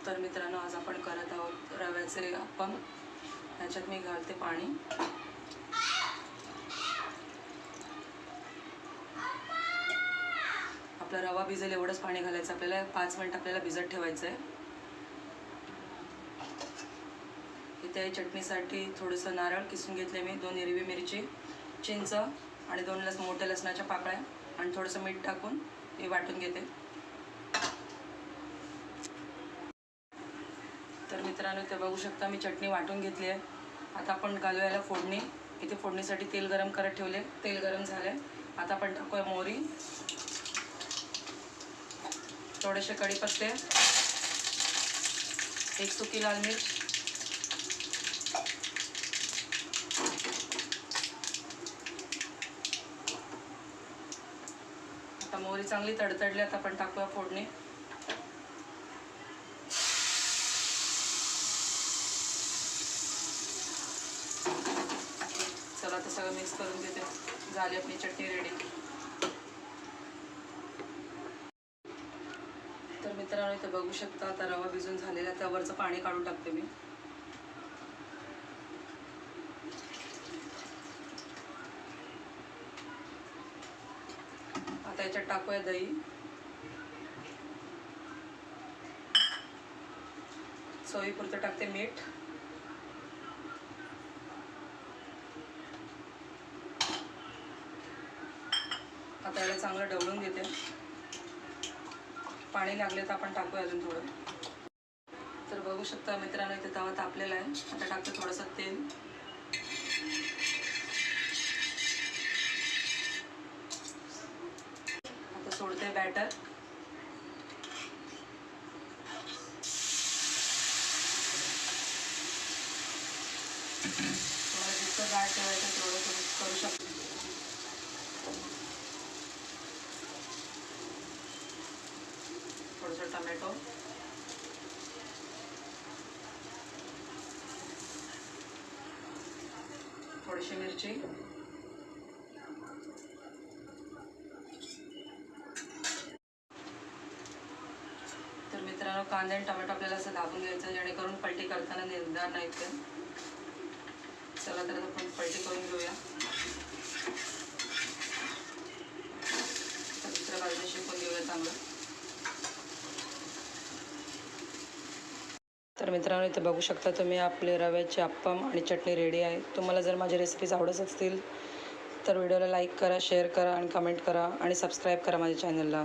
तर मित्रांनो, आज आपण करत आहोत रव्याचे अप्पम। ह्याच्यात मी घालते पाणी। आपला रवा भिजेल एवढंच पाणी घालायचं आपल्याला। 5 मिनिट आपल्याला भिजत ठेवायचं आहे। इथे चटणीसाठी थोडंसं नारळ किसून घेतले मी, 2 हिरवी मिरची, चिंच आणि 2 मोठ्या लसणाच्या पाकळ्या आणि थोडंसं मीठ टाकून हे वाटून घेते। तर मित्रांनो, इथे बघू शकता मी चटणी वाटून घेतली आहे। आता आपण घालूया याला फोडणी। इथे फोडणीसाठी तेल गरम करत ठेवले, तेल गरम झाले। आता आपण टाकूया मोहरी, थोडेसे कढीपत्ते, 1 सुकी लाल मिर्च, आता मोहरी चांगली तडतडली। आता आपण टाकूया फोडणी। चला आता सगळं मिक्स करून घेते। झाली आपली चटणी रेडी। तर मित्रांनो, इथे बघू शकता आता रवा भिजून झालेला, त्यावरचं पाणी काढून टाकते मी। आता याच्यात टाकूया दही, चवीपुरतं टाकते मीठ, आता याला चांगलं ढवळून घेते। पाणी लागले तर आपण टाकूया अजून थोडं। तर बघू शकता मित्रांनो, इथे तवा तापलेला आहे। आता टाकते थोडंसं तेल, आता सोडते बॅटर। तुम्हाला जितकं गाळ ठेवायचं तेवढं तुम्ही करू शकता। थोडंसं टमॅटो, थोडीशी मिरची, तर मित्रांनो, कांदे आणि टोमॅटो आपल्याला असं दाबून घ्यायचं जेणेकरून पलटी करताना निघणार नाही ते। चला तर आपण पलटी करून घेऊया। दुसऱ्या बाजूने शिकून घेऊया चांगलं। तर मित्रांनो, इथे बघू शकता तुम्ही आपले रव्याचे अप्पम आणि चटणी रेडी आहे। तुम्हाला जर माझ्या रेसिपीज आवडत असतील तर व्हिडिओला लाईक करा, शेअर करा आणि कमेंट करा आणि सबस्क्राईब करा माझ्या चॅनलला।